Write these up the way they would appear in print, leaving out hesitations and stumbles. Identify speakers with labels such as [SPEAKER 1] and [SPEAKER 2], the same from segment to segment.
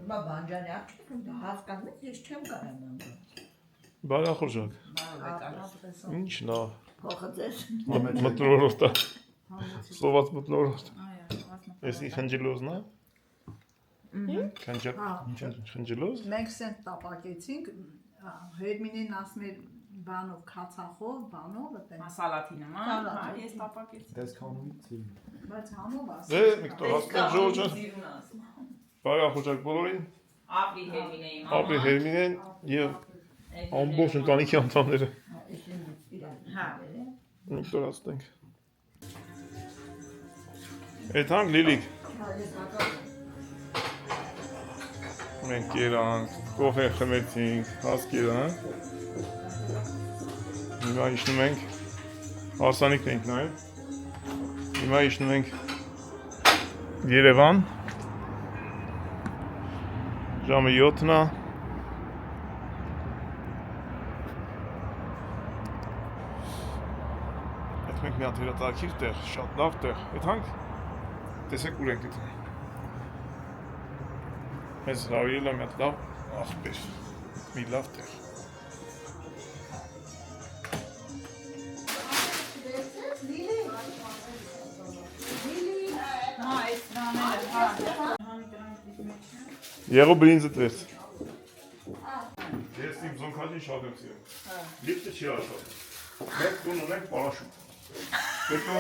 [SPEAKER 1] Հիմա բանջարի հասկանում եք, ես չեմ կարամ անգամ։
[SPEAKER 2] Բարախորժակ։ Ինչ լավ։
[SPEAKER 1] Փոխը ձեզ։
[SPEAKER 2] Մտնորորդ է։ Սոված մտնորորդ։ Էսի խնջելոզն է։ Խնջելոզ։
[SPEAKER 3] Մենք սենց տապակեցինք, Հերմինեն ասում էր բանով, քացախով, բանով,
[SPEAKER 4] Սալաթի նման, ես տապակեցի։
[SPEAKER 5] Դες կանոնի ծին։
[SPEAKER 3] բայց համով ասում։
[SPEAKER 2] Դե Վիկտոր հասկան Ժորժը։ Բարախորժակ բոլորին։
[SPEAKER 4] Ապրի Հերմինեի մաման։
[SPEAKER 2] Ապրի Հերմինեն եւ ամբողջ ընտանիքի անդամները։
[SPEAKER 4] Հա։
[SPEAKER 2] Վիկտոր ասենք։ Էթանք Լիլիկ։ Մենք երանք, կոֆե խմեցինք, հասկ երանք։ Հիմա իջնում ենք, հարսանիքն ենք նայել։ Հիմա իջնում ենք Երևան։ Ժամը 7-ն է։ Այդ մենք մի հատ հրատարակիր տեղ, շատ լավ տեղ։ Էթանք, տեսեք ուր ենք էթան։ Մեզ հրավիրել է մի հատ լավ աղբեր, մի լավ տեղ։ Եղո բրինձը տվեց։ Ես իմ զոնքաջին շատ եմ սիրում։ Լիպտը չի աշխատում։ Մենք տուն ունենք պարաշուտ։ Պետք է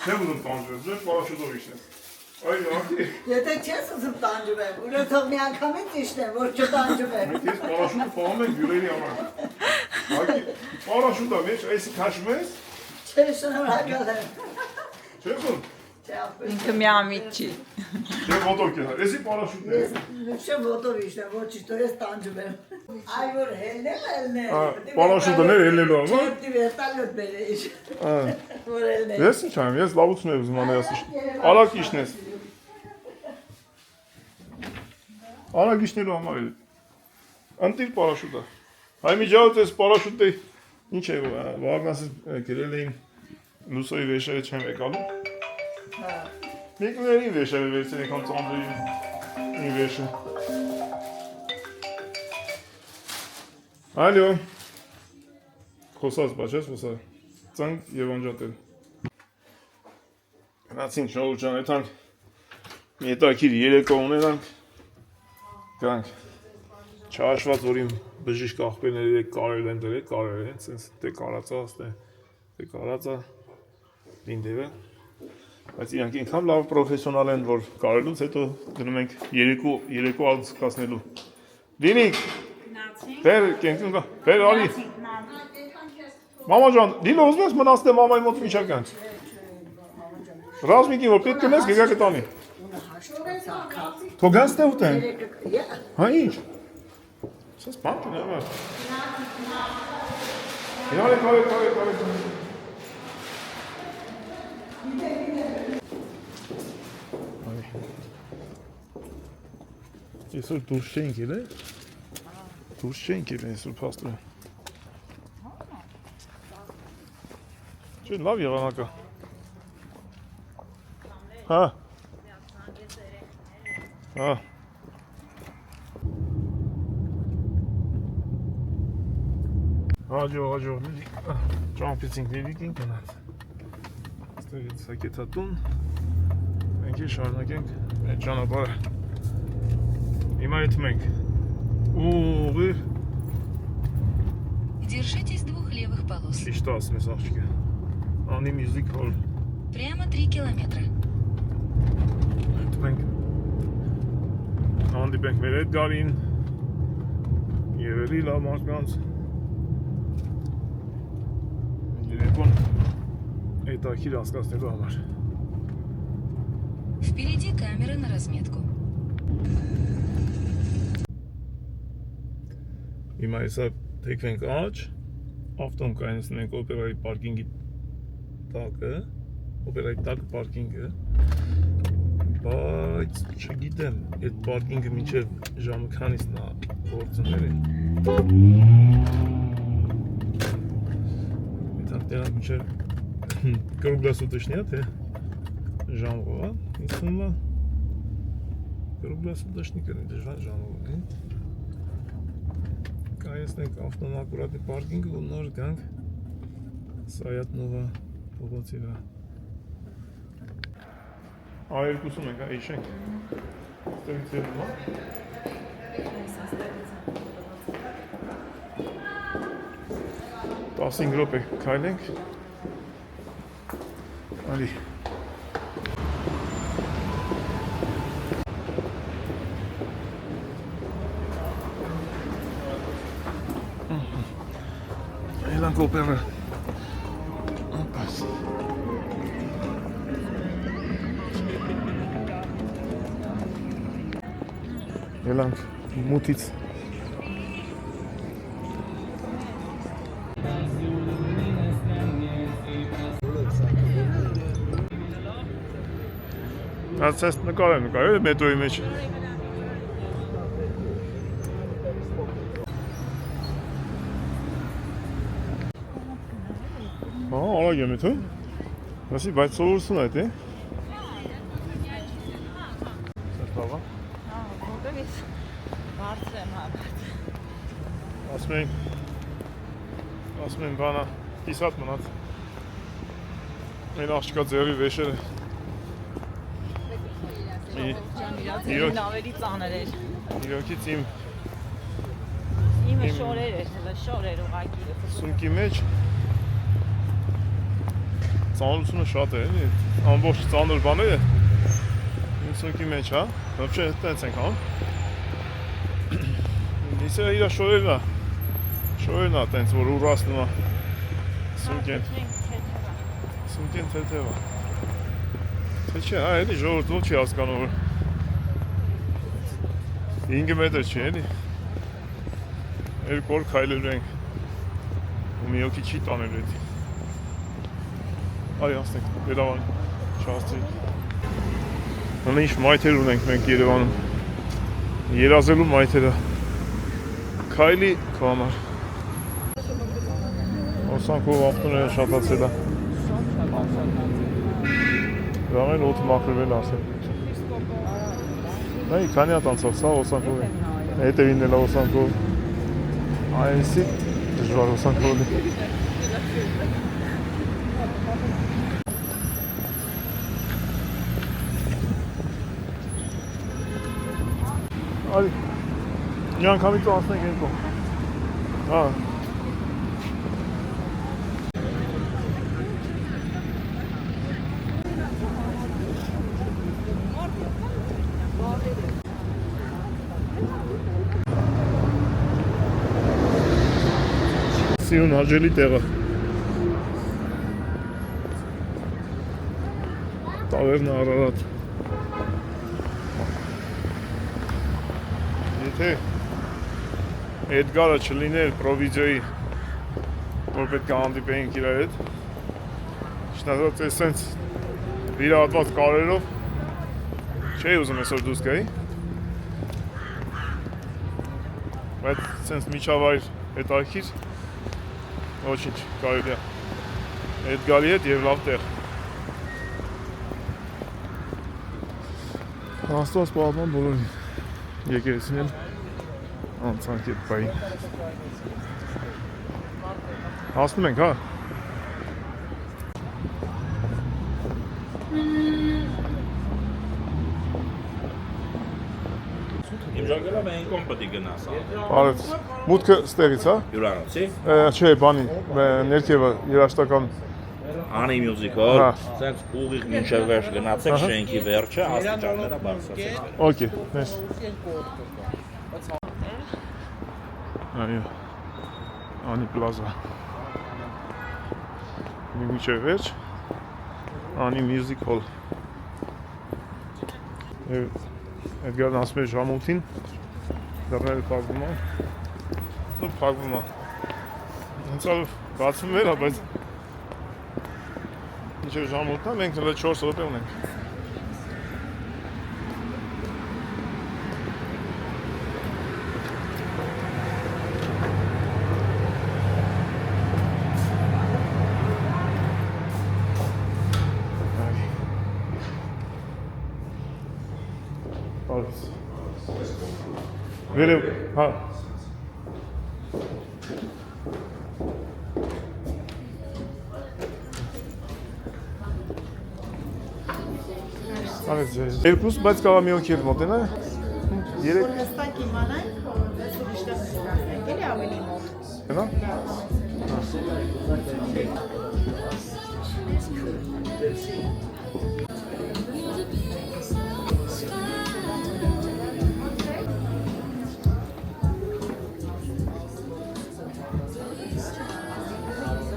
[SPEAKER 2] չեմ ուզում տանջվել, ձեր պարաշուտով իշնես։ Այո, ակի։
[SPEAKER 1] Եթե չես ուզում տանջվեմ, ուրեմն թող մի անգամից իշնեմ, որ չտանջվեմ։
[SPEAKER 2] Մենք ես պարաշուտը պահում ենք հյուրերի համար։ Ակի, պարաշուտը մեջ, այսի քաշում ես։
[SPEAKER 1] Չէ, շնորհակալ եմ։
[SPEAKER 2] Չես ուզում։
[SPEAKER 4] Ինքը միամիտ չի։
[SPEAKER 2] Չէ ոտով կենար, էսի պարաշուտն է։
[SPEAKER 1] Ես չեմ ոտով իշնեմ, ոչի, թող ես տանջվեմ։ Այ որ հելնել։
[SPEAKER 2] Պարաշուտներ ելնելու համար։
[SPEAKER 1] Չեպտի վերտալոտ բերեիշ։ Որ հելնել։
[SPEAKER 2] Ես ինչ եմ, ես լավություն եմ ուզում անել, արագ իշնես։ Արագ իշնելու համար է։ Ընտիր պարաշուտը։ Հայ միջավայր ես պարաշուտը ինչ է, Վագնասը գրել էին լուսոյի վեշերը չեմ եկալու։ Մեկներին վեշերը վերցել եկան ծանձրին վեշը։ Ալյո։ Խոսած բաչ ես խոսա։ Ծանք և անջատել։ Գնացինք շողուրջան էթանք մի հետաքիր երեկո ունենանք։ Գանք չհաշված որ իմ բժիշկ աղբերները երեք կարել են դրել, կարել են, սենց դե կարածա, դե կարածա, լինդև է։ Բայց իրանք ինքան լավ պրոֆեսիոնալ են, որ կարելուց հետո գնում ենք երեկո ալցկացնելու։ Լիլիկ, բեր կենքին կա, բեր ալի։ Մամա ջան, Լիլը ուզում ես մնացնե մամայի մոտ միջակ գանց։ Ռազմիկին որ պետք կնես գգա կտանի։ Թող գանց թե ուտեն։ Հա ինչ։ Սես բան կնեմ է։ Յարե կարե։ Այսօր դուրս չենք ելել։ Դուրս չենք ելել այսօր փաստորեն։ Չէ, լավ եղանակա։ Հա։ Հա։ Հաջող, ճամփեցինք Լիլիկին գնաց։ Ստեղից հակետա տուն։ Մենք շարունակենք այդ ճանապարհը։ Հիմա եթում ենք ուղիղ
[SPEAKER 6] Держитесь двух левых полос.
[SPEAKER 2] Ճիշտ ասում ես աղջիկը։ Անի մյուզիկ հոլ։
[SPEAKER 6] Прямо 3 километра.
[SPEAKER 2] Եթում ենք հանդիպենք մեր Էդգարին և էլի լավ մարդկանց երեկոն հետաքրքիր հասկացնելու համար։
[SPEAKER 6] Впереди камера на разметку.
[SPEAKER 2] Հիմա հեսա թեքվենք աջ, ավտոն կայնացնում ենք օպերայի պարկինգի տակը, օպերայի տակ պարկինգը, բայց չգիտեմ, այդ պարկինգը մինչև ժամը քանից նա գործուներ է։ Եթանք տենանք մինչև կրուգլասուտышնյա, թե ժամղով, իսնումա, Круглосуточный жанр. Կայացնենք ավտոմակուրատի պարկինգը ու նոր գանք Սայաթնովա փողոցի վրա։ Երկուսում ենք, իշենք։ Ստեղից ելնում, հա։ 15 րոպե քայլենք։ Ալի։ Elan kopere. Oppas. Elan mutiți. Asta este năcare, metroi meci. Ala gəmi tu. Nasıl bayt soğursun hadi. Sen baba.
[SPEAKER 4] Որտեղ ես բարձր եմ հապատ։
[SPEAKER 2] Ասում են բանա կիսատ մնաց։ Մեր աղջիկա ձեռի վեշերը։
[SPEAKER 4] Իրոք ավելի ծանր էր։
[SPEAKER 2] Իրոքից իմ
[SPEAKER 4] Իմը շորեր էր, հələ շորեր ուղակի։
[SPEAKER 2] սունկի մեջ ծանրությունը շատ է, էլի, ամբողջ ծանր բաները իմ սունկի մեջ, հա, вообще տենց ենք անում։ Իսը իրա շորերն է տենց, որ ուրասնում է սունկեն թեթև է։ Թե չէ, հա, էլի ժողովուրդ ո՞չ չի հասկանում, որ 5 մետր չի, էլի, 2 օր քայլելու ենք, ու մի հոգի չի տանելու էդի։ Այ ասնենք, Երևան չհասցրինք։ Հələ ինչ մայթեր ունենք մենք Երևանում, երազելու մայթերը, քայլի քո համար։ Օսանքով ավտոները շատացել է։ Դրան էլ օդը մաքրվել ասել։ Այ քանի հատ անցավ, սա օսանքով է։ Հետևինն էլ օսանքով։ Այսի դժվար օսանքով է։ Այ մի անգամից անցնենք այն կողմ։ Հա։ Սիրուն հաջելի տեղը։ Տավերնը Արարատ։ Եթե Էդգարը չլիներ պրովիդիոյի, որ պետք է հանդիպեինք իր հետ, շնորհակալ ես սենց վիրահատված կարերով, չէի ուզում այսօր դուրս գայի, բայց սենց միջավայր հետաքրքիր, ոչինչ կարելի է Էդգարի հետ և լավ տեղ։ Աստված պահապան բոլորին, եկեղեցին էլ անցանք էդ բային։ Հասնում ենք, հա։
[SPEAKER 5] Իմ ժանգելա մենք կոմ պետք է գնաս։
[SPEAKER 2] Բարև։ Մուտքը ստեղից, հա։
[SPEAKER 5] Հյուրանոցի։
[SPEAKER 2] Չէ, բանի, ներքևը երաշտական։
[SPEAKER 5] Անի մյուզիկալ, սենց ուղիղ մինչև վերջ գնացեք շենքի վերջը, աստիճանները բարձրացեք։
[SPEAKER 2] Okay, nice. Այո, Անի պլազա։ Մինչև վերջ, Անի Music Hall։ Էդգարն ասում է ժամուտին, դռները փակվում է, ու փակվում է։ Հենց ալ բացվում էր, բայց մինչև ժամուտն է, մենք հələ 4 րոպե ունենք։ Alles. Վերև, հա։ Անես ձեզ։ Երկուս, բայց կաղա մի օքի էլ մոտենա։ Երեք։
[SPEAKER 3] Որ հստակ իմանանք, որ դες ուրիշտեղ նստենք, էլի ավելի մոտ։
[SPEAKER 2] Հնա։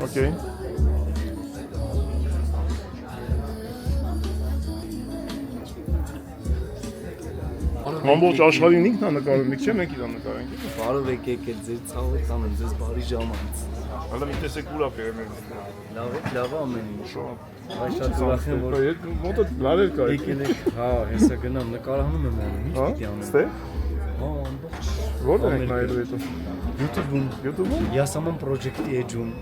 [SPEAKER 2] Okay. Ամբողջ աշխարհին ինքն է նկարում, մենք չէ մենք իրան նկարենք։
[SPEAKER 7] Բարով եկեք այդ ձեր ցավը տանեմ, ձեզ բարի ժամանց։
[SPEAKER 2] Հələ մի տեսեք ուրա բերեմ։
[SPEAKER 7] Լավ ամեն ինչ։ Բայց շատ ուրախ եմ որ
[SPEAKER 2] մոտը լավ էր կա։
[SPEAKER 7] եկել եք, հա, հեսա գնամ նկարահանում եմ անում, ինչ պիտի անեմ։
[SPEAKER 2] Ստե։
[SPEAKER 7] Հա, ամբողջ։
[SPEAKER 2] Որտե՞ղ եք նայելու հետո։
[SPEAKER 7] YouTube-ում,
[SPEAKER 2] YouTube-ում։
[SPEAKER 7] Yasaman Project-ի էջում։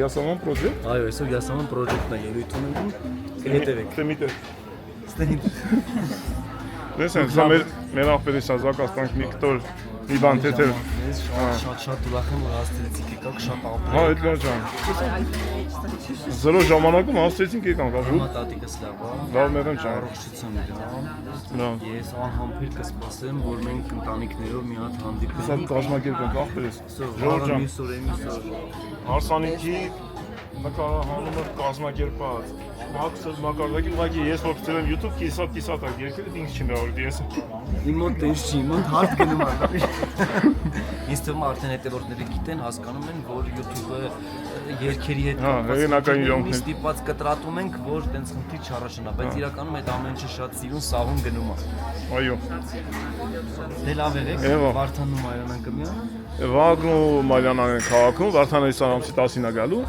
[SPEAKER 2] Yasaman Project։
[SPEAKER 7] Այո, այսօր Yasaman Project-ն է ելույթ ունենում։ Կհետևեք։
[SPEAKER 2] Դեմիտը։
[SPEAKER 7] Ստենիտ։
[SPEAKER 2] Դեսեն, սա մեր աղբերի սազակաստանք մի կտոր մի բան թեթև։
[SPEAKER 7] Շատ ուրախ եմ որ հասցրեցիք եկաք, շատ ապրել։
[SPEAKER 2] Հա, այդ լավ ջան։ Զրո ժամանակում հասցրեցինք եկանք, ապրու։
[SPEAKER 7] Հիմա տատիկս լավ է։
[SPEAKER 2] Լավ մեղեմ ջան։
[SPEAKER 7] Առողջություն իրան։
[SPEAKER 2] Լավ։
[SPEAKER 7] Ես անհամբեր կսպասեմ, որ մենք ընտանիքներով մի հատ հանդիպենք։
[SPEAKER 2] Սա դաշնակերպենք աղբերս։
[SPEAKER 7] Ժորժ ջան, միսոր։
[SPEAKER 2] Հարսանիքի նկարահանումը կազմակերպած։ Մաքսը մակարդակի ուղղակի ես որ գցել եմ YouTube կիսատ երկրի ինձ չի նորդ ես։
[SPEAKER 7] Իմ մոտ տես չի, իմ մոտ հարթ գնում է։ Ինձ թվում է արդեն հետևորդները գիտեն, հասկանում են, որ YouTube-ը երկերի հետ
[SPEAKER 2] հեղինակային իրավունքներ
[SPEAKER 7] ստիպված կտրատում ենք, որ տենց խնդիր չառաջանա, բայց իրականում այդ ամեն ինչը շատ սիրուն սահուն գնում է։
[SPEAKER 2] Այո։
[SPEAKER 7] Դե լավ եղեք, Վարդանն ու Մարիանան կմիանան։
[SPEAKER 2] Վագն ու Մարիանան են քաղաքում, Վարդանը Իսարամցի 10-ին է գալու։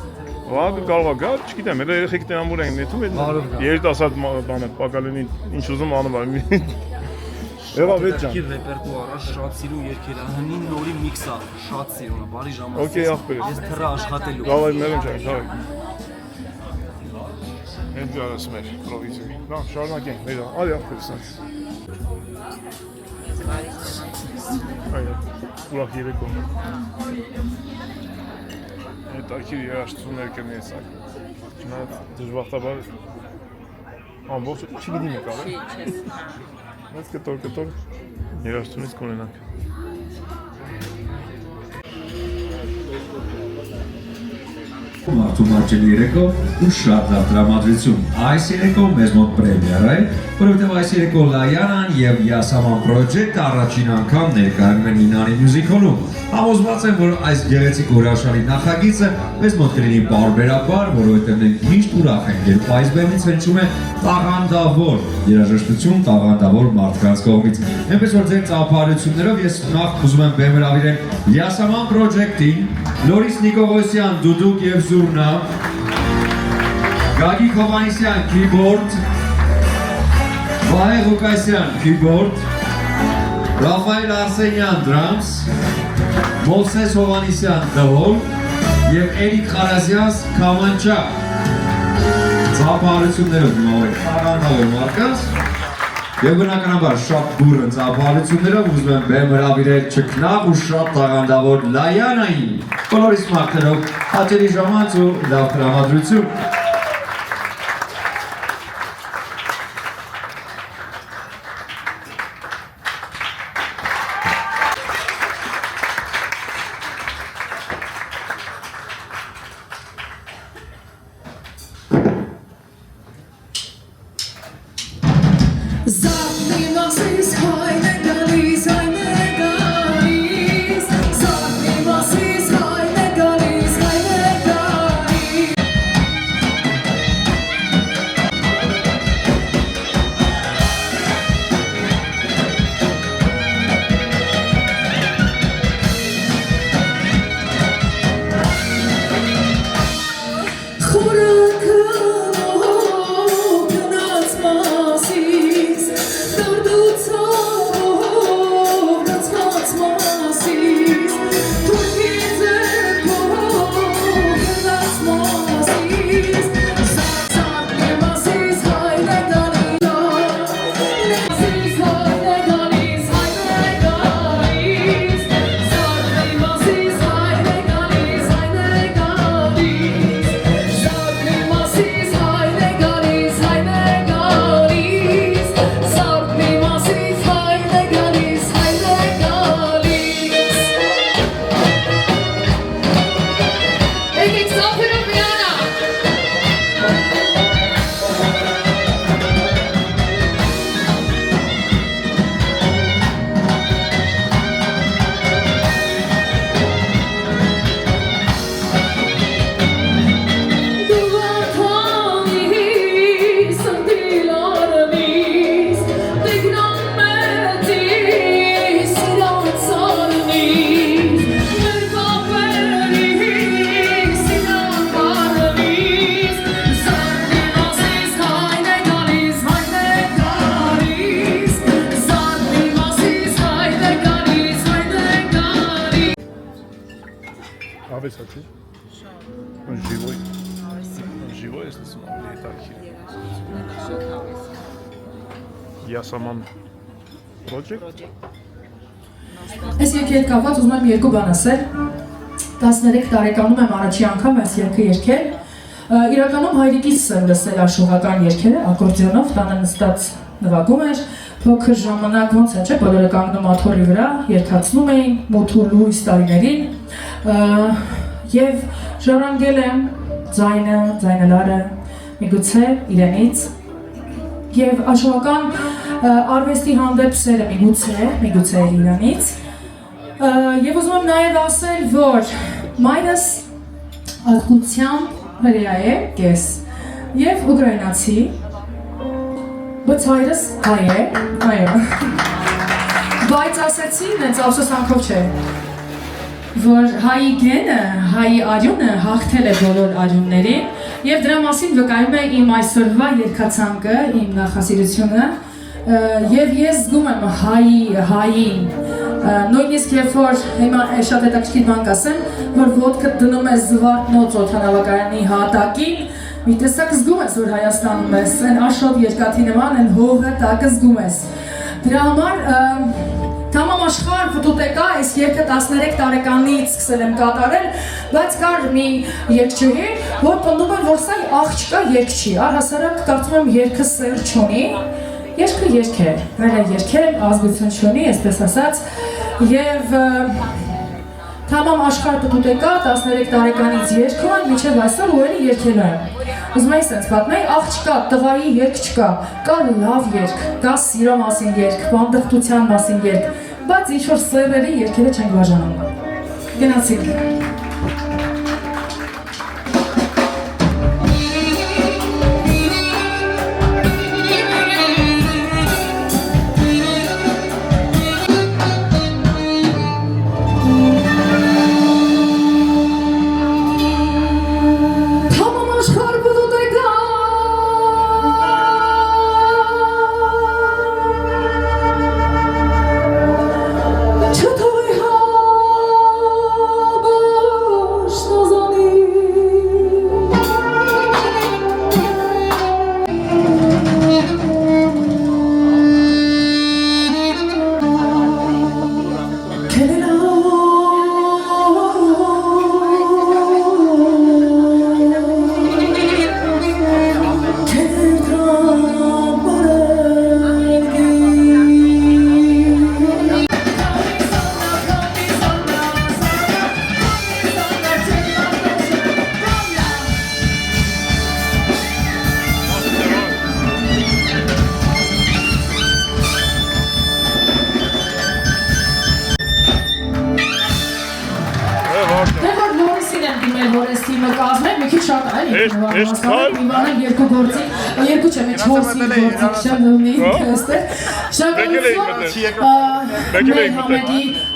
[SPEAKER 2] Վագը կարող է գալ, չգիտեմ, elə երեխեք տենամուր են նետում, երիտասարդ բանը, պակալենին ինչ ուզում անում է։ Եղավ այդ ջան։
[SPEAKER 7] Ռեպերտուարը շատ սիրուն երգեր է, հնին նորի միքս է, շատ սիրուն է, բարի ժամանց։
[SPEAKER 2] Okay, ախպեր։
[SPEAKER 7] Ես թռա աշխատելու։
[SPEAKER 2] Լավ այ մերեմ ջան, լավ։ Այդ գարս մեր պրովինցիա։ Նա շարունակենք, մեր արի ախպեր սա։ Այո, ուրախ երեկո։ Այդ ակիր երաշտություններ կնես ակ։ Չնայած դժբախտաբար ամբողջ չգիտեմ եկավ է։ Մեծ կտոր երաշտությունից կունենանք։
[SPEAKER 8] Մարդու մարջելի երեկո ու շատ լավ տրամադրություն։ Այս երեկո մեզ մոտ պրեմիերա է, որովհետև այս երեկո Լայանան եւ Yasaman Project առաջին անգամ ներկայանում են Ինանի Music Hall-ում։ Համոզված եմ, որ այս գեղեցիկ հորաշալի նախագիծը մեզ մոտ կլինի պարբերաբար, որովհետև մենք միշտ ուրախ ենք, երբ այս բեմից հնչում է տաղանդավոր երաժշտություն տաղանդավոր մարդկանց կողմից։ Այնպես որ ձեր ծափարություններով ես նախ ուզում եմ բեմը հրավիրել Yasaman Project-ին, Լորիս Նիկողոսյան, դուդուկ եւ զուրնա, Գագիկ Հովանեսյան, keyboard, Վահե Ղուկասյան, keyboard, Ռաֆայել Արսենյան, drums, Մովսես Հովանեսյան, դհոլ եւ Էրիկ Խարազյանց, կամանչա։ Ծափարություններով նոր տաղանդավոր մարդկանց եւ բնականաբար շատ բուրըն ծափարություններով ուզում եմ բեմ հրավիրել ճկնաղ ու շատ տաղանդավոր Լայանային։ Բոլորիս մաղթելով հաճելի ժամանց ու լավ տրամադրություն։
[SPEAKER 2] Հավես հա չէ։ Живой, если смотреть հետաքրքիր։ Յասաման project։
[SPEAKER 9] Այս երկի հետ կապված ուզում եմ երկու բան ասել։ 13 տարեկանում եմ առաջի անգամ այս երգը երգել։ Իրականում հայրիկից եմ լսել աշխուհական երգերը, ակորդեոնով, տանը նստած նվագում էր, փոքր ժամանակ ոնց է, չէ, բոլորը կանգնում աթոռի վրա, երգացնում էին, մութ ու լույս տարիներին, եւ ժառանգել եմ ձայնը, ձայնելարը, միգուցե իրենից, եւ աշխուհական արվեստի հանդեպ սերը միգուցե իրանից, եւ ուզում եմ նաեւ ասել, որ մայրս ալբությամբ հրեա է, կես, եւ ուկրաինացի, բայց հայրս հայ է, այո, բայց ասեցի, նենց ափսոսանքով չէ, որ հայի գենը, հայի արյունը հաղթել է բոլոր արյուններին, եւ դրա մասին վկայում է իմ այսօրվա երգացանկը, իմ նախասիրությունը, եւ ես զգում եմ հային, նույնիսկ երբ որ հիմա շատ հետաքրքիր բան կասեմ, որ ոտքը դնում է Զվարթնոց օդանավակայանի հատակին, մի տեսակ զգում ես, որ Հայաստանում ես, այն Աշոտ երկաթի նման, այն հողը տակը զգում ես։ Դրա համար Թամամ աշխարհ ֆոտոտեկա այս երգը 13 տարեկանից սկսել եմ կատարել, բայց կար մի երգչուհի, որ պնդում էր, որ սա աղջկա երգ չի, առհասարակ կարծում եմ երգը սեր չունի, երգը երգ է, երգել, ազգություն չունի, այսպես ասած, եւ Թամամ աշխարհ ֆոտոտեկա 13 տարեկանից երգում եմ, մինչև այսօր ու էլի երգել եմ։ Ուզում եմ ասենց պատմեի, աղջկա, տղայի երգ չկա, կա լավ երգ, կա սիրո մասին երգ, բանդախտության մասին երգ, բայց ինչ-որ սերերի երգերը չենք բաժանում։ Գնացինք։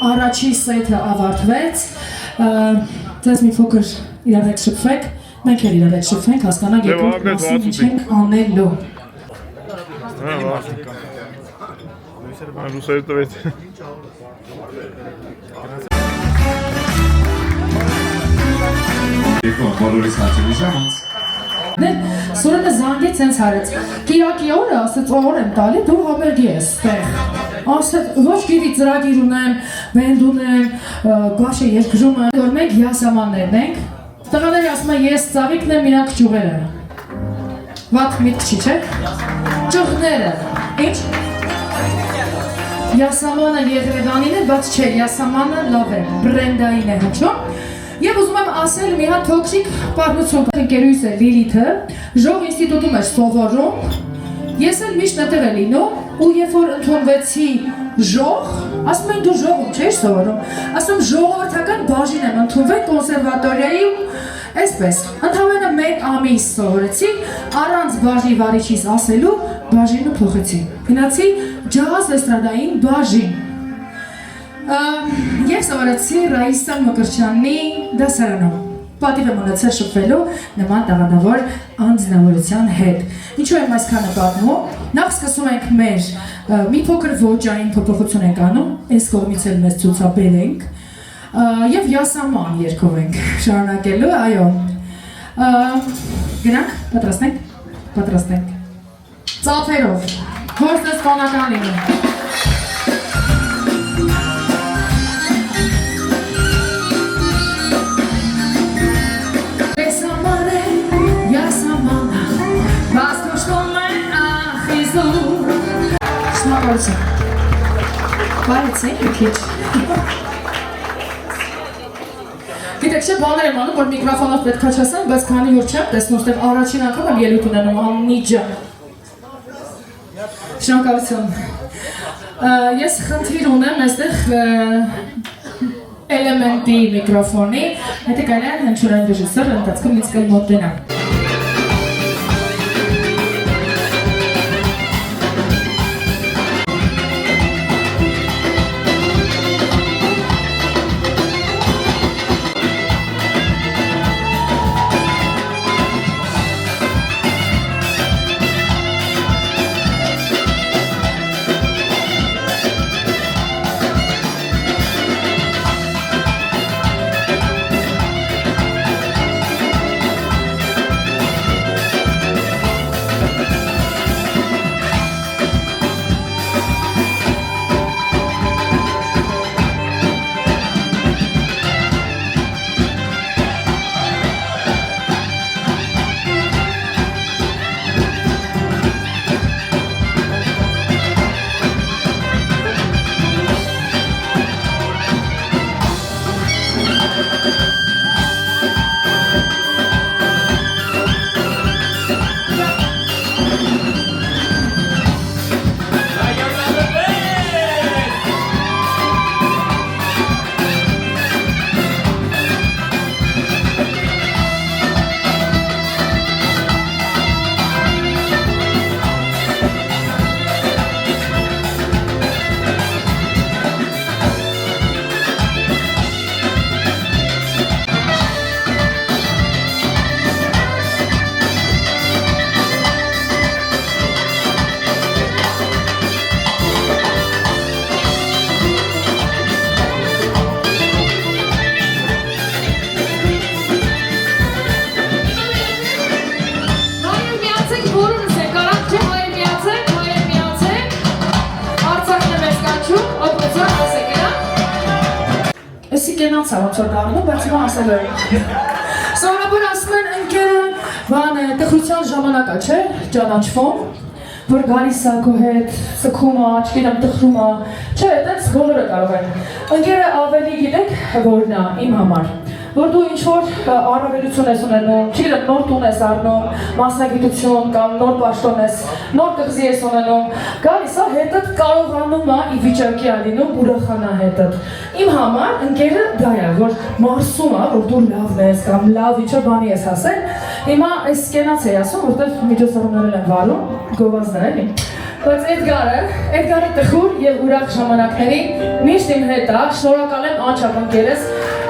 [SPEAKER 9] Առաջի սեթը ավարտվեց, ձեզ մի փոքր իրար հետ շփվեք, մենք էլ իրար հետ շփվենք, հասկանանք երկրորդ մասին ինչ ենք անելու։
[SPEAKER 2] Լուսերը տվեց։
[SPEAKER 8] Բոլորիս հաճելի ժամանց։
[SPEAKER 9] Սուրենը զանգեց հենց հարեց, կիրակի օրը ասեց օր եմ տալի, դու համերգի ես տեղ։ Ասեց, ոչ գիտի ծրագիր ունեմ, բենդ ունեմ, գաշը երկրում եմ, որ մենք հյասամաններն ենք։ Տղաները ասում են, ես ծավիկն եմ, իրանք ճուղերը։ Վատ միտք չի, չէ՞։ Ճուղները, ինչ։ Հյասամանը Եղրևանին է, բայց չէ, հյասամանը լավ է, բրենդային է հնչում։ Եվ ուզում եմ ասել մի հատ թոքսիկ պատմություն, ընկերուհիս է Լիլիթը, ժող ինստիտուտում էր սովորում, ես էլ միշտ նետեղ է լինում, ու երբ որ ընդունվեցի ժող, ասում են դու ժողում չէի սովորում, ասում ժողովրդական բաժին եմ ընդունվել կոնսերվատորիայի ու այսպես, ընդամենը մեկ ամիս սովորեցի, առանց բաժի վարիչիս ասելու բաժինը փոխեցի, գնացի ջազ էստրադային բաժին։ Եվ սովորեցի Ռաիսա Մկրտչյանի դասարանում, պատիվ եմ ունեցել շփվելու նման տաղանդավոր անձնավորության հետ։ Ինչու եմ այսքանը պատմում, նախ սկսում ենք մեր մի փոքր ոճային փոփոխություն ենք անում, այս կողմից էլ մեզ ցուցաբերենք, Եվ յասաման երկով ենք շարունակելու, այո։ Գնանք, պատրաստենք։ Ծափերով, հորս սպանական լինում։ Շնորհակալություն։ Բարեցեք մի քիչ։ Գիտեք, չէ, բաներ եմ անում, որ միկրոֆոնով պետք է չասեմ, բայց քանի որ չեմ տեսնում, ստեղ առաջին անգամ եմ ելույթ ունենում, աննիջա։ Շնորհակալություն։ Ես խնդիր ունեմ այստեղ էլեմենտի միկրոֆոնի, հետո կարելի է հնչյուրային ռեժիսոր ընթացքում ինձ կմոտենա։ Կենացա ոնց որ դառնում, բայց հիմա ասել եմ։ Սովորաբար ասում են ընկերը, բան տխրության ժամանակա, չէ, ճանաչվում, որ գալիս է քո հետ, սգում է, չգիտեմ, տխրում է, չէ, այդպես բոլորը կարող են։ Ընկերը ավելի գիտեք, որն է իմ համար, որ դու ինչ-որ առավելություն ես ունենում, չգիտեմ, նոր տուն ես առնում, մասնագիտություն կամ նոր պաշտոն ես, նոր կղզի ես ունենում, գալիս է հետդ կարողանում է ի վիճակի ալինում ուրախանա հետդ։ Իմ համար ընկերը դա է, որ մարսում է, որ դու լավն ես կամ լավ իչը բանի ես ասել, հիմա այս կենաց էի ասում, որտեղ միջոցառումներն են վարում, գովազդներ էլի։ Բայց Էդգարը տխուր և ուրախ ժամանակների միշտ իմ հետ է, շնորհակալ եմ անչափ ընկերս,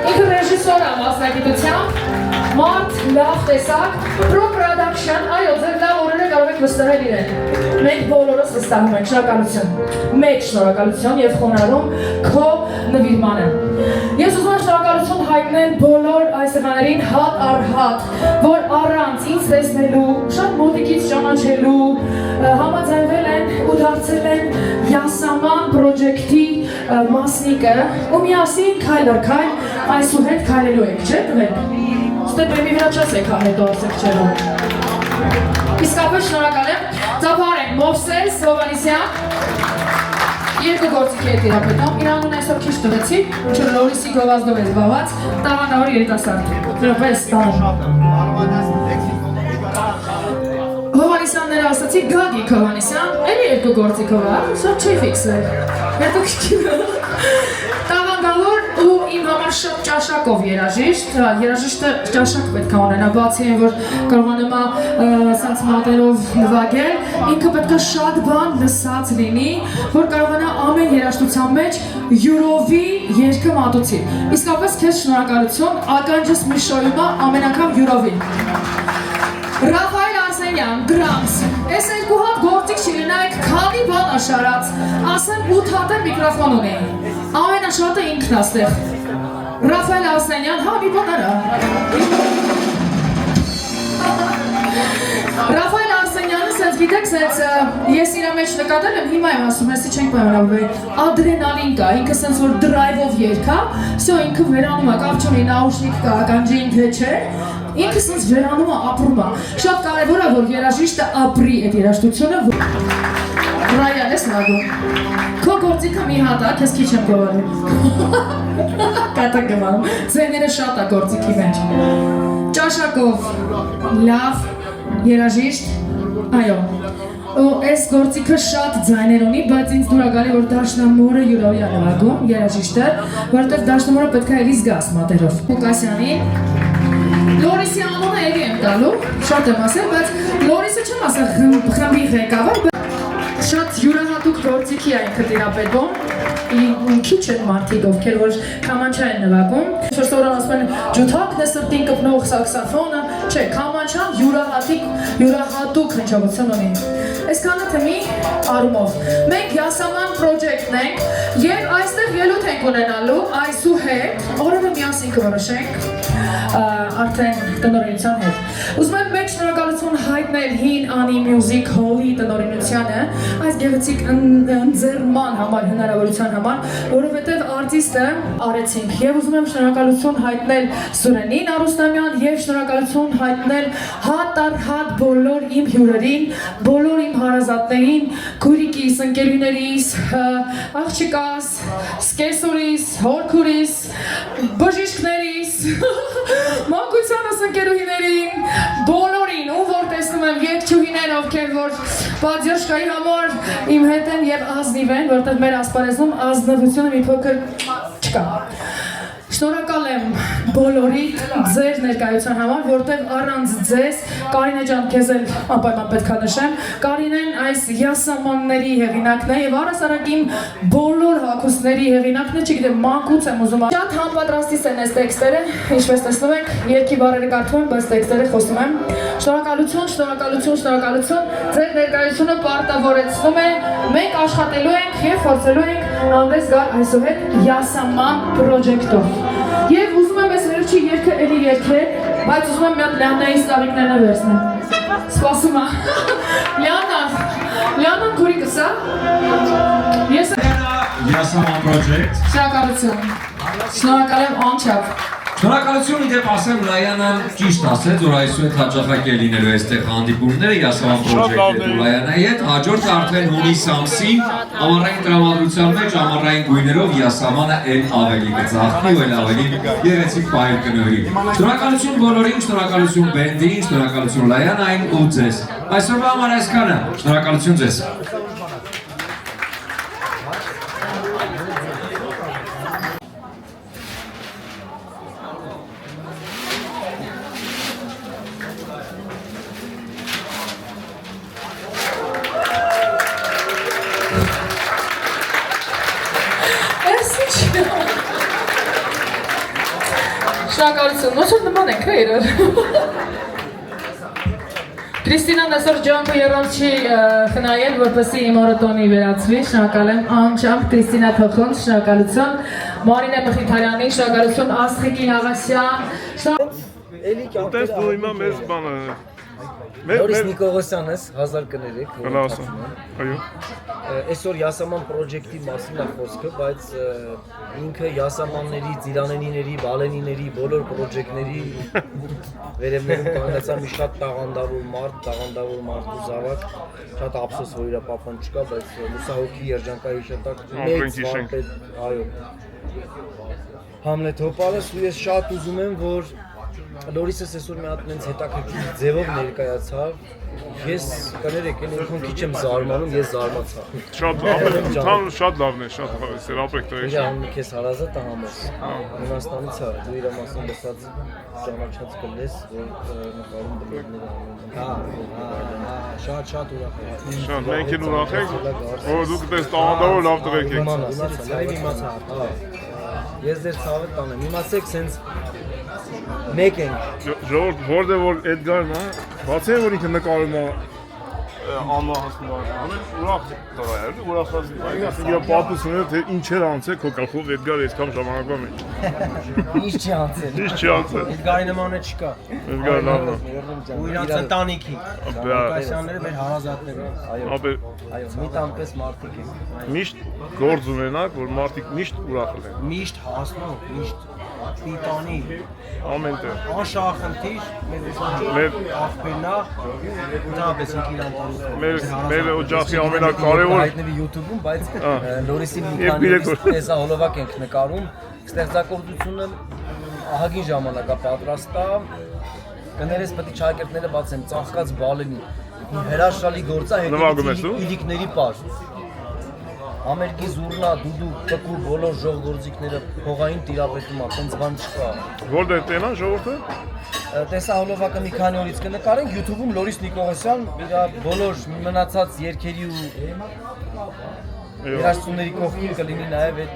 [SPEAKER 9] ինքը ռեժիսոր է մասնագիտությամբ, մարդ, լավ տեսակ, pro-production, այո, ձեր լավ օրերը կարող եք վստահել իրեն։ Մենք բոլորս վստահում ենք, շնորհակալություն, մեծ շնորհակալություն և խոնարհում քո նվիրմանը։ Ես ուզում եմ շնորհակալություն հայտնել բոլոր այս տղաներին հատ առ հատ, որ առանց ինձ տեսնելու, շատ մոտիկից ճանաչելու, համաձայնվել են ու դարձել են յասաման պրոջեկտի մասնիկը ու միասին քայլ առ քայլ այսուհետ քայլելու ենք, չէ՞ տղեր։ Ստե բեմի վրա չասեք հետո ասեք չելու։ Իսկապես շնորհակալ եմ։ Ծափարենք Մովսես Հովհաննիսյան։ Երկու գործիքի հետ իրապետում, իր անունը այսօր քիչ տվեցի, ինչ-որ Լորիսի գովազդով է զբաղված, տաղանդավոր երիտասարդ։ Դրոպես Հովհաննիսյանները ասացի Գագիկ Հովհաննիսյան, էլի երկու գործիքով է, շատ չի ֆիքսել։ Հետո քիչ տաղանդավոր ու իմ համար շատ ճաշակով երաժիշտը ճաշակ պետք է ունենա, բացի այն, որ կարողանում է սենց մատերով նվագել, ինքը պետք է շատ բան լսած լինի, որ կարողանա ամեն երաժշտության մեջ յուրովի երգը մատուցի։ Իսկապես քեզ շնորհակալություն, ականջս մի շոյում է ամեն անգամ յուրովի։ Ռաֆայել Արսենյան, դրամս, ես երկու հատ գործիք չլինայք քանի բան աշարած, ասեմ 8 հատ է միկրոֆոն ունի, ամենաշատը ինքն աստեղ։ Ռաֆայել Ասենյան, հա մի բան արա։ Ռաֆայել Արսենյանը, սենց գիտեք, սենց ես իրա մեջ նկատել եմ, հիմա եմ ասում, հեսի չենք պայմանավորվել, ադրենալին կա, ինքը սենց որ դրայվով երգա, սյո ինքը վերանում է, կապ չունի, նաուշնիկ կա, կանջի ինքը չէ, ինքը սենց վերանում է, ապրում է, շատ կարևոր է, որ երաժիշտը ապրի այդ երաժշտությունը, Ռայան ես նագում, քո գործիքը մի հատ է, քեզ քիչ եմ գովարում, կատակ գվանում, ձեները շատ է գործիքի մեջ, ճաշակով, լավ, երաժիշտ, այո, այս գործիքը շատ ձայներ ունի, բայց ինձ դուր է գալի, որ Դաշնամուրը յուրօրյա նվագում, երաժիշտը, որովհետև Դաշնամուրը պետք է էլի զգաս մատերով։ Ղուկասյանի, Լորիսի անունը էլի եմ տալու, շատ եմ ասել, բայց Լորիսը չեմ ասել խմբի ղեկավար, շատ յուրահատուկ գործիքի է ինքը տիրապետում, քիչ են մարդիկ, ովքեր որ քամանչա են նվագում, շորսորան ասում են ջութակն է սրտին կպնող սաքսոֆոնը, չէ, քամանչան յուրահատուկ հնչողություն ունի։ Այսքանը թեմի առումով։ Մենք Յասաման պրոջեկտն ենք և այստեղ ելույթ ենք ունենալու այսուհետ, օրերը միասին կորոշենք արդեն տնօրինության հետ։ Ուզում եմ մեկ շնորհակալություն հայտնել հին Անի Music Hall-ի տնօրինությանը այս գեղեցիկ ընձեռման համար, հնարավորության համար, որովհետև արտիստը արեցինք և ուզում եմ շնորհակալություն հայտնել Սուրենին Արուստամյան և շնորհակալություն հայտնել հատ բոլոր իմ հյուրերին, բոլոր իմ հարազատներին, քուրիկիս, ընկերուներիս, աղջիկաս, սկեսուրիս, հորքուրիս, բժիշկներիս, մանկությանս ընկերուհիներին, բոլորին, ում որ տեսնում եմ երգչուհիներ, ովքեր որ պատժոշկայի համար իմ հետ են և ազնիվ են, որտեղ մեր ասպարեզում ազնվությունը մի փոքր չկա։ Շնորհակալ եմ բոլորիդ ձեր ներկայության համար, որտեղ առանց ձեզ, Կարինե ջան, քեզ էլ անպայման պետք է նշեմ, Կարինեն այս յասամանների հեղինակն է և առասարակ իմ բոլոր հագուստների հեղինակն է, չգիտեմ, մանկուց եմ ուզում։ Շատ համապատրաստից են այս տեքստերը, ինչպես տեսնում եք, երգի բառերը կարդում եմ, բայց տեքստերը խոսում եմ։ Շնորհակալություն, շնորհակալություն, շնորհակալություն, ձեր ներկայությունը պարտավորեցնում է, մենք աշխատելու ենք և փորձելու ենք հանդես գալ այսուհետ Յասաման պրոջեկտով։ Եվ ուզում եմ այս վերջի երգը էլի երգել, բայց ուզում եմ մի հատ Լիաննայի ստավիկներն է վերցնել։ Սպասում է։ Լիաննան քուրիկս է։ Ես
[SPEAKER 8] Յասաման պրոջեկտ։
[SPEAKER 9] շնորհակալություն։ Շնորհակալ եմ անչափ։
[SPEAKER 8] Շնորհակալություն իդեպ ասեմ Լայանան ճիշտ ասեց, որ այսուհետ հաճախակ է լինելու այստեղ հանդիպումները Յասաման պրոջեկտի ու Լայանայի հետ, հաջորդը արդեն հունիս ամսին ամառային տրամադրության մեջ ամառային գույներով Յասամանը էլ ավելի կծաղկի ու էլ ավելի գեղեցիկ պահեր կնորի։ Շնորհակալություն բոլորին, շնորհակալություն բենդին, շնորհակալություն Լայանային ու ձեզ։ Այսօրվա համար այսքանը, շնորհակալություն ձեզ։
[SPEAKER 9] Շնորհակալություն, ոնց նման ենք իրար։ Կրիստինան այսօր ջանքը եռանց չի խնայել, որպեսզի իմ օրը տոնի վերածվի, շնորհակալ եմ անչափ Կրիստինա Թոխոն, շնորհակալություն Մարինե Մխիթարյանին, շնորհակալություն Աստղիկի Հաղասյան։
[SPEAKER 2] Ուտես դու հիմա մեզ բանը
[SPEAKER 7] Լորիս Նիկողոսյանս 1000 կներեք։
[SPEAKER 2] Այո։
[SPEAKER 7] Այսօր Յասաման պրոջեկտի մասին է խոսքը, բայց ինքը Յասամանների, Ծիրանենիների, Բալենիների, բոլոր պրոջեկտների վերևներում կանգնած մի շատ տաղանդավոր մարդու զավակ, շատ ափսոս որ իր պապան չկա, բայց լուսահոգի երջանկայի շտակ մեծ վարպետ, այո։ Համլետ Հոպալս ու ես շատ ուզում եմ, որ Լորիսս այսօր մի հատ նենց հետաքրքիր ձևով ներկայացավ, ես կներեք, ինքն քիչ եմ զարմանում, ես զարմացա։
[SPEAKER 2] Շատ լավն է, շատ հավեսեր, ապրեք տղեկ։
[SPEAKER 7] Իրա քեզ հարազատ է համոս, Հունաստանից է, դու իր մասին լսած ճանաչած կլես, որ նկարում բլոգներ անում։ Շատ ուրախ եմ։
[SPEAKER 2] Շատ, մենք են ուրախ ենք, որ դուք դες տաղանդավոր լավ տղեկ եք։
[SPEAKER 7] Իմացա, ես ձեր ցավը տանեմ, իմացեք սենց մեկ ենք։
[SPEAKER 2] Ժողովուրդ, որտեղ որ Էդգարն է, բացի որ ինքը նկարում է աննա հասնում է, ուրախ տղա էր, ուրախած իր պապուսն էր, թե ինչ էր անցել քո գլխով Էդգար այսքան ժամանակվա մեջ։
[SPEAKER 7] Ինչ չի անցել։
[SPEAKER 2] Ինչ չի անցել։
[SPEAKER 7] Էդգարի նմանը չկա։
[SPEAKER 2] Էդգար լավն է։
[SPEAKER 7] Ու իրանց ընտանիքի։ Ղուկասյանները մեր հարազատներն են։
[SPEAKER 2] Ապա
[SPEAKER 7] Այո, մի տանպես մարդիկ են։
[SPEAKER 2] միշտ գործ ունենաք, որ մարդիկ միշտ ուրախ լինեն։
[SPEAKER 7] Միշտ հասնող, միշտ պիտանի,
[SPEAKER 2] Ամեն տեղ։
[SPEAKER 7] անշահախնդիր,
[SPEAKER 2] Մեր
[SPEAKER 7] աղբերնա, ուտաբես ինքին ընտանիքը։
[SPEAKER 2] մեր օջախի ամենակարևոր
[SPEAKER 7] հայտնվի YouTube-ում, բայց Լորիսի մի
[SPEAKER 2] Եվ
[SPEAKER 7] քանի
[SPEAKER 2] բիրեկոր։
[SPEAKER 7] տեսա հոլովակ ենք նկարում, ստեղծագործությունը ահագին ժամանակ է պատրաստ է, կներես պետք է շահկերտները բացեմ, ծաղկած բալենի, հրաշալի գործ է,
[SPEAKER 2] Նվագում ես դու։
[SPEAKER 7] իլիկների պար։ Ամերիկի զուրնա, դուդու, տկուր, բոլոր ժողգործիկները փողային տիրապետում է, տենց բան չկա։
[SPEAKER 2] Որտեղ տենան ժողովուրդը։
[SPEAKER 7] Տեսա հոլովակը մի քանի օրից կնկարենք YouTube-ում Լորիս Նիկողոսյան իր բոլոր մնացած երգերի ու երաժշտությունների կողքին կլինի նաև այդ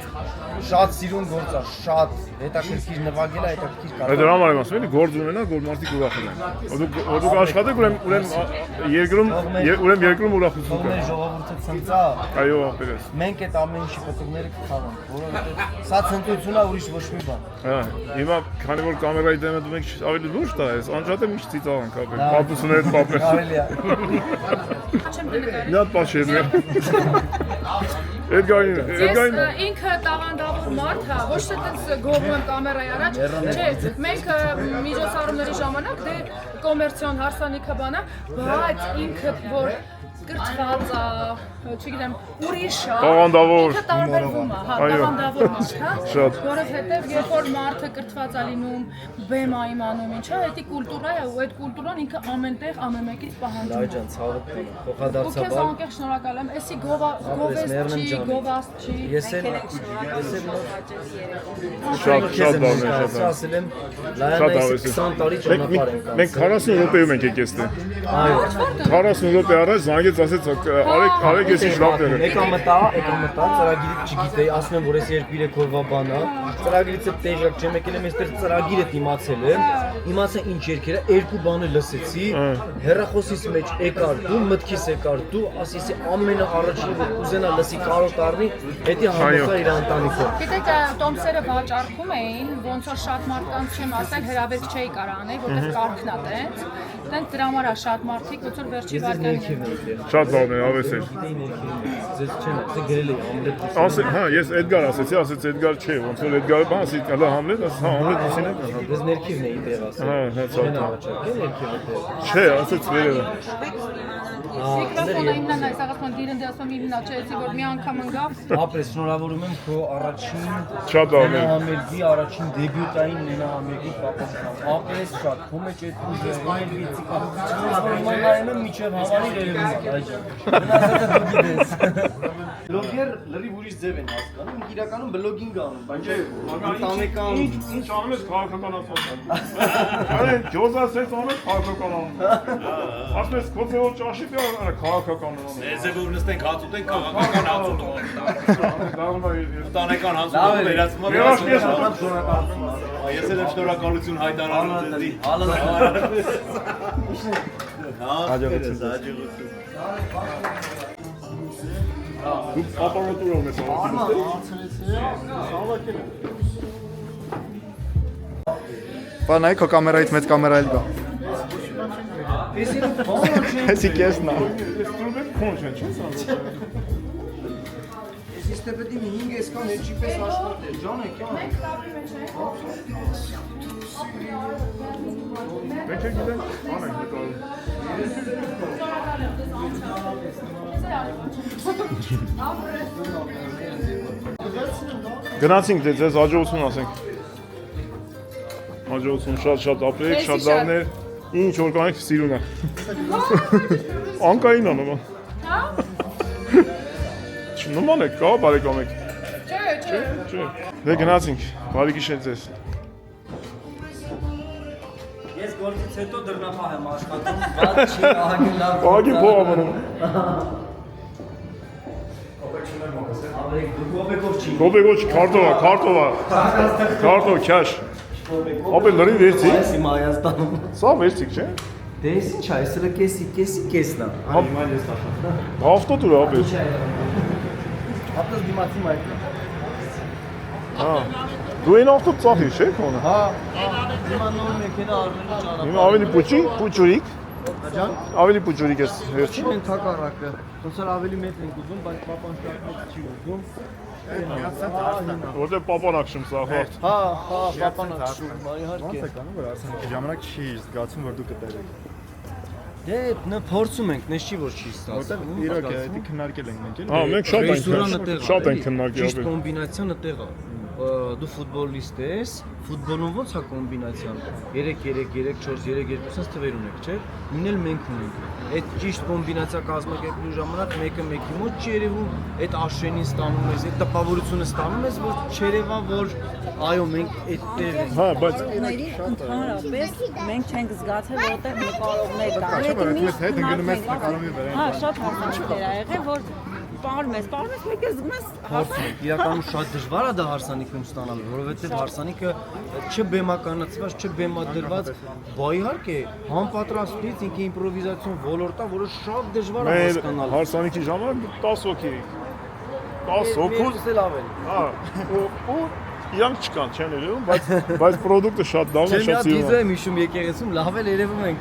[SPEAKER 7] շատ սիրուն գործ է, շատ հետաքրքիր նվագել է, հետաքրքիր
[SPEAKER 2] Այդ դրա համար եմ ասում, էլի գործ ունենա, որ մարդիկ ուրախ լինեն։ Դուք աշխատեք, ուրեմն երկրում ուրախություն
[SPEAKER 7] Մեր
[SPEAKER 2] կա։
[SPEAKER 7] ժողովուրդը ցնծա։
[SPEAKER 2] Այո, ապերես։
[SPEAKER 7] Մենք այդ ամեն ինչի պատողները կխաղանք, որովհետև սա ցնծություն է, ուրիշ ոչ մի բան։
[SPEAKER 2] Հա, հիմա քանի որ կամերայի դեմը դու եք ավելի լուրջ տա ես, անջատը միշտ ծիծաղանք ապեր։ Պապուսն այդ պապեր։
[SPEAKER 7] Ավելի է։
[SPEAKER 2] Նա պաշերն Էդգարին
[SPEAKER 9] ինքը տաղանդավոր մարդ է, ոչ թե տենց գովում եմ կամերայի առաջ, չէ, մենք միջոցառումների ժամանակ դե կոմերցիոն հարսանիքը բանա, բայց ինքը որ կրթված է, չգիտեմ, ուրիշ է,
[SPEAKER 2] Տաղանդավոր։
[SPEAKER 9] ինքը տարբերվում է, հա, տաղանդավոր մարդ է,
[SPEAKER 2] Շատ։
[SPEAKER 9] որովհետև երբ որ մարդը կրթված է լինում, բեմ է իմանում ինչա, դա կուլտուրա է ու այդ կուլտուրան ինքը ամենտեղ ամեն մեկից պահանջում է։
[SPEAKER 7] Լայջան, ցավոք
[SPEAKER 9] Ու քեզ
[SPEAKER 7] փոխադարձաբար
[SPEAKER 9] անկեղծ շնորհակալ եմ, էսի գովեստ չի, գովաստ չի։
[SPEAKER 7] ես էլ
[SPEAKER 2] շատ լավն է, շատ լավ։
[SPEAKER 7] ասել եմ Լայանայից 20 տարի ճանապարհ ենք
[SPEAKER 2] Մենք 40 րոպեում ենք եկել ստե։
[SPEAKER 7] Այո
[SPEAKER 2] 40 րոպե առաջ զանգեց ասեց արեք ես ինչ լավ տեղ եմ։
[SPEAKER 7] Եկա մտա, ծրագիրը չգիտեի, ասում եմ որ ես 2-3 օրվա բան է, ծրագիրից է տեղյակ չեմ եկել եմ այստեղ ծրագիրը իմացել եմ, իմացա ինչ երկեր է, երկու բանը լսեցի, հեռախոսից մեջ եկար դու, մտքիս եկար դու, ասեցի ամենաառաջինը որ կուզենա լսի կարոտ առնի, հետի համոզա իր ընտանիքով։
[SPEAKER 9] Գիտեք, տոմսերը վաճառքում էին, ոնց որ շատ մարդկանց չեմ ասել, հրավերք չէի կարող անել, որտեղ կարգն է տենց։ Տենց դրա համար է շատ մարդիկ, ոնց որ վերջի վարկային։
[SPEAKER 2] Շատ լավն է, ավես էր։
[SPEAKER 7] Ձեզ չեմ, դե գրել էի Համլետ։
[SPEAKER 2] Ասել, հա, ես Էդգար ասեցի, ասեց Էդգար չէ, ոնց որ Էդգարը բան ասի, հələ Համլետ, ասա Համլետ ուսին է։
[SPEAKER 7] Դες ներքևն էի տեղ ասել։
[SPEAKER 2] Հա, հա,
[SPEAKER 7] Չեն
[SPEAKER 2] ցավ։
[SPEAKER 7] առաջարկել ներքևը տեղ։
[SPEAKER 2] Չէ, ասեց վերևը։
[SPEAKER 9] Միկրոֆոնը իմնան այս աղացման դիրնդի ասում իմնա չեցի, որ մի անգամ ընգավ։
[SPEAKER 7] Ապրես, շնորհավորում եմ քո առաջին
[SPEAKER 2] Շատ լավն է։
[SPEAKER 7] Նենահամերգի առաջին դեբյուտային Նենահամերգի կապակցությամբ։ Ապրես շատ, քո մեջ այդ ուժը, էներգետիկ կապակցությունը նայում եմ միջև հավանի երևում է, այջան։ Մնացածը դու գիտես։ Բլոգեր լրիվ ուրիշ ձև են հասկանում, իրականում բլոգինգ անում, բայց չէ, ընտանեկան
[SPEAKER 2] Ինչ անում ես քաղաքական ասացան։ Այո, ջոզասես անում քաղաքական անում։ Ասում ես կոֆեոլ ճաշի դե քաղաքական անում։
[SPEAKER 5] Եզեգով նստենք հաց ուտենք քաղաքական հաց ուտենք։
[SPEAKER 2] Դառնա
[SPEAKER 5] Ընտանեկան հաց ուտենք վերացում եմ։ Ես էլ եմ շնորհակալություն հայտարարում ձեզի։ Հաջողություն։
[SPEAKER 2] Դու ապարատուրա ունես
[SPEAKER 10] Բա նայ քո կամերայից մեծ կամերա էլ կա։ Էսի կեսն է։
[SPEAKER 2] Ես դու դե քոնչ են, չի սա։
[SPEAKER 7] Ես իստե պետք է 5 այսքան էջի պես աշխատել, ջան եկան։
[SPEAKER 2] Մենք գիտենք, անենք նկարում։ Գնացինք դե ձեզ հաջողություն ասենք։ Հաջողություն շատ ապրեք, շատ լավներ։ Ինչ որ կանեք սիրուն է։ Անկային է նման։
[SPEAKER 9] Հա?
[SPEAKER 2] Նման է, կա բարեկամ եք։
[SPEAKER 9] Չէ։
[SPEAKER 2] Չէ։ Դե գնացինք, բարի գիշեր ձեզ։
[SPEAKER 7] Ես գործից հետո դռնապահ եմ աշխատում, բայց չի ահագին լավ։
[SPEAKER 2] Ահագին փող ամնում։ Գոբեգոչ քարտովա, քաշ։ Ապել լրի վերցի։
[SPEAKER 7] Ես իմ Հայաստանում։
[SPEAKER 2] Սա վերցիկ չէ։
[SPEAKER 7] Դե ինչ է, այսօր կեսն է։
[SPEAKER 10] Հիմա ես տաշա։
[SPEAKER 2] Ավտո դուր ապես։
[SPEAKER 7] Ապտես դիմացի մայր։
[SPEAKER 2] Հա։ Դու այն ավտո ծախի, չէ՞ քոնը։
[SPEAKER 7] Հա, հիմա նոր մեքենա արվելու ճանապարհ։
[SPEAKER 2] Հիմա ավելի պուճուրիկ։
[SPEAKER 7] Ջան,
[SPEAKER 2] Ավելի պուճուրիկ ես հերթ։
[SPEAKER 7] չի ենք հակառակը։ Ոնց որ ավելի մեծ ենք ուզում, բայց պապան շատ չի ուզում։
[SPEAKER 2] Որտե պապան ակշում սա հատ։
[SPEAKER 7] Հա, պապան ակշում, իհարկե։
[SPEAKER 10] Ոնց է կանում, որ Արսենի ժամանակ չի զգացում, որ դու կտերեք։
[SPEAKER 7] Դե փորձում ենք, նես չի որ չի ստացվում։
[SPEAKER 10] Որտեղ իրոք է, դա քննարկել ենք մենք էլի։
[SPEAKER 2] Հա, մենք շատ ենք քննարկել։
[SPEAKER 7] Ճիշտ կոմբինացիան այդտեղ է։ Դու ֆուտբոլիստ ես, ֆուտբոլում ոնց է կոմբինացիան 3-3-3-4-3-2 թվեր ունեք, չէ՞։ Նույնն էլ մենք ունենք։ Այդ ճիշտ կոմբինացիա կազմակերպելու ժամանակ մեկը մեկի մոտ չի երևում, այդ աշենին ստանում ես, այդ տպավորությունը ստանում ես, որ չերևա, որ այո, մենք այդտեղ ենք։
[SPEAKER 2] Հա, բայց
[SPEAKER 4] Ընդհանրապես մենք չենք զգացել, որտեղ նկարողներ կան։
[SPEAKER 10] Չէ, որ այդպես հետ ընկնում ես նկարումի վրա։
[SPEAKER 4] Հա, շատ հարցեր ա եղել, որ պարում ես, մեկ ես զգում ես
[SPEAKER 7] Իրականում շատ դժվար է դա հարսանիքում ստանալը, որովհետև հարսանիքը չբեմականացված, չբեմադրված, բա իհարկե համապատրաստից ինքը իմպրովիզացիոն ոլորտ է, որը շատ դժվար է
[SPEAKER 2] մեր
[SPEAKER 7] հասկանալ։
[SPEAKER 2] հարսանիքի ժամանակ 10 հոգի 10 հոգուց
[SPEAKER 7] էլ ավել։
[SPEAKER 2] հա ու իրանք չկան, չեն երևում, բայց product-ը շատ լավն է,
[SPEAKER 7] Չէ, մի
[SPEAKER 2] շատ
[SPEAKER 7] հատ
[SPEAKER 2] սիրուն
[SPEAKER 7] վիդեո
[SPEAKER 2] է։
[SPEAKER 7] եմ հիշում եկեղեցում, լավ էլ երևում ենք։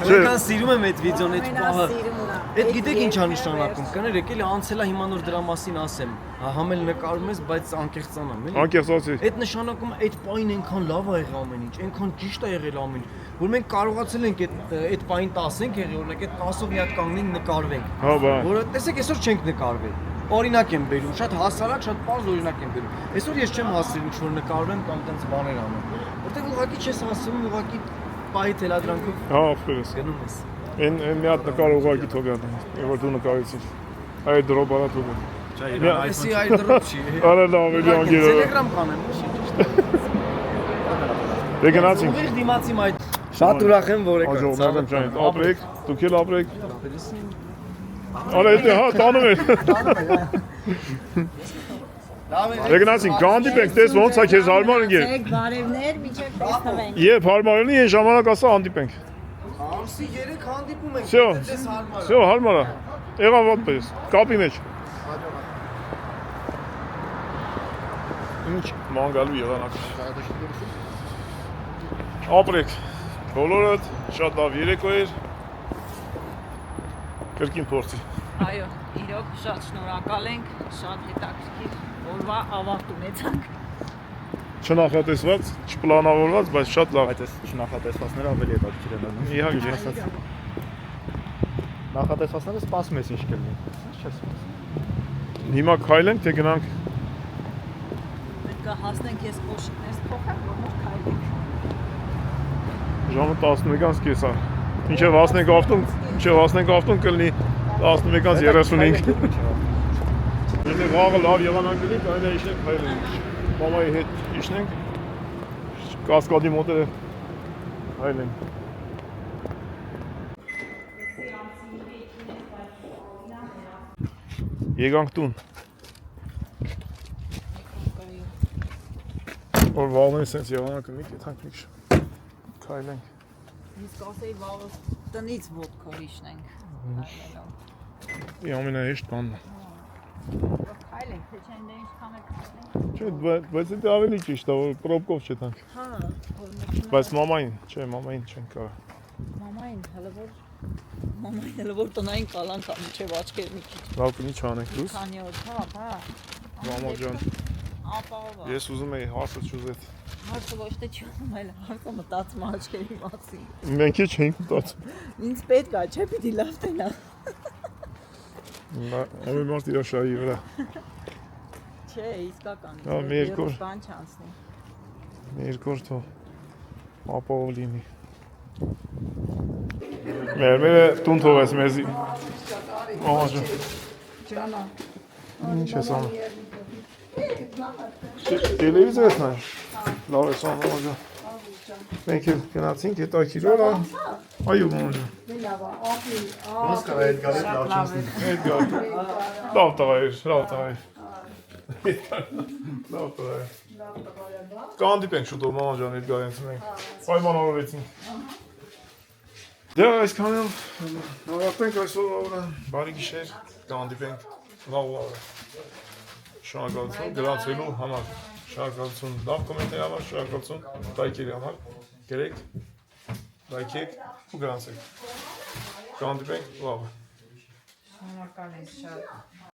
[SPEAKER 7] Որքան սիրում եմ այդ վիդեոն, այդ պահը։ Այդ գիտեք ինչ է նշանակում, կներեք, էլի անցել է հիմա նոր դրա մասին ասեմ։ Համել նկարում ես, բայց անկեղծանամ, էլի։
[SPEAKER 2] Անկեղծացի։
[SPEAKER 7] Այդ նշանակում այդ պահին այնքան լավ է եղել ամեն ինչ, այնքան ճիշտ է եղել ամեն ինչ, որ մենք կարողացել ենք այդ պահին 10 ենք եղել, օրինակ այդ 10-ով մի հատ կանգնենք նկարվենք։
[SPEAKER 2] Հա, բա։
[SPEAKER 7] Որը տեսեք, այսօր չենք նկարվել։ Օրինակ եմ բերում, շատ հասարակ, շատ պարզ օրինակ եմ բերում։ Այսօր ես չեմ հասցրել ինչ-որ նկարվեմ կամ տենց բաներ անեմ։ Որտեղ ուղղակի չես հասցնում, ուղղակի պահի թելադրանքով
[SPEAKER 2] Հա, ախպերս։
[SPEAKER 7] գնում ես։
[SPEAKER 2] Այն մի հատ նկար ուղղակի թողյալ, որ դու նկարեցիր։ Այդ դրոպ արա թողը։
[SPEAKER 7] Այսի այ դրոպ չի։
[SPEAKER 2] Արա լավ էլի անգերը։
[SPEAKER 7] Տելեգրամ կանեմ, չի ճիշտ։
[SPEAKER 2] Դե գնացինք։
[SPEAKER 7] Ուղիղ դիմացի մայր։ Շատ ուրախ եմ, որ եկաք։
[SPEAKER 2] Աջողներն ջան, ապրեք, դուք էլ ապրեք։ Արա դա հա տանում է։ Դե գնացինք, գանդիպենք, տես ոնց է քեզ հարմար ընկեր։
[SPEAKER 4] Ցեք բարևներ, միջև տեսնվենք։
[SPEAKER 2] Երբ հարմար լինի, այն ժամանակ ասա հանդիպենք։
[SPEAKER 7] Ամսի 3 հանդիպում ենք,
[SPEAKER 2] Всё,
[SPEAKER 7] դες հարմար։
[SPEAKER 2] всё, հարմար է։ Եղավ այդպես, կապի մեջ։ Ինչ մանգալու եղանակ։ Ապրեք, բոլորդ շատ լավ երեկո էր։ Կրկին փորձի։
[SPEAKER 4] Այո, իրոք շատ շնորհակալ ենք, շատ հետաքրքիր օրվա ավարտ ունեցանք։
[SPEAKER 2] Չնախատեսված, չպլանավորված, բայց շատ լավ։
[SPEAKER 10] Այդ էս չնախատեսվածները ավելի հետաքրքիր են անում։
[SPEAKER 2] Իհարկե։
[SPEAKER 10] Նախատեսվածները սպասում ես ինչ կլինի։ Չես սպասում։
[SPEAKER 2] Հիմա քայլենք, թե գնանք։
[SPEAKER 4] Մենք կհասնենք ես կոշիկներս փոխեմ, որ քայլենք։
[SPEAKER 2] Ժամը 11-ից կես է։ Մինչև հասնենք ավտոն կլինի 11:35։ Եթե վաղը լավ եղանակ լինի, կարելի է իջնենք քայլենք։ Մամայի հետ իջնենք։ Կասկադի մոտ է քայլենք։ Եկանք տուն։ Որ վաղն է սենց եղանակը մի կետանք մի քիչ քայլենք։
[SPEAKER 4] Իսկ ասեի վաղը տնից ոդկա իջնենք։
[SPEAKER 2] Ամենահեշտ բանն է։
[SPEAKER 4] Քայլենք, թե չեն դե ինչքան է քայլենք։
[SPEAKER 2] Չէ, բայց դա ավելի ճիշտ է, որ պրոբկով չտանք։
[SPEAKER 4] Հա, որ մեքենա։
[SPEAKER 2] Բայց մամային չեն կարա։
[SPEAKER 4] Մամային հələ որ տնային կալանք ա միջև աչքեր մի քիչ։
[SPEAKER 2] Լավ կնի չանենք դուս։
[SPEAKER 4] Քանի օր, հա։
[SPEAKER 2] Մամա ջան,
[SPEAKER 4] Ապահով։
[SPEAKER 2] ես ուզում եի հարցը չուզեց։
[SPEAKER 4] Հարցը ոչ թե չուզում, այլ հարցը մտածում աչքերի մասին։
[SPEAKER 2] Մենք էլ չենք մտածում։
[SPEAKER 4] Ինձ պետք է, չէ՞ պիտի լավ տենա։
[SPEAKER 2] Ամեն մարդ իր շահի վրա։
[SPEAKER 4] Չէ, իսկական։
[SPEAKER 2] Հա, մի երկու օր։
[SPEAKER 4] Բան չանցնի։
[SPEAKER 2] Երկու օր թող ապահով լինի։ Մերը տուն թողես մեզի։ Մամա ջան։
[SPEAKER 3] Ջանա։
[SPEAKER 2] Ինչ ես անում։ Տելևիզոր ես նայում։ Լավ ես անում, մամա ջան։ Մենք էլ գնացինք հետաքրքիր օր է։ Այո, մամա ջան։
[SPEAKER 3] Լավ, ապի,
[SPEAKER 10] Ոնց կարա այդ գալի լավ չանցնի։
[SPEAKER 2] Լավ տղա էր, լավ տղա էր։ Լավ տղա էր։ Կհանդիպենք շուտով, մամա ջան, Էդգարից մենք։ Պայմանավորվեցինք։ Դե այսքանով հավատենք այսօր օրը, բարի գիշեր, կհանդիպենք լավ օրը։ Շնորհակալություն գրանցելու համար, շնորհակալություն լավ կոմենտների համար, շնորհակալություն լայքերի համար, գրեք, լայքեք ու գրանցեք։ Կհանդիպենք լավ։
[SPEAKER 4] Շնորհակալ եմ շատ։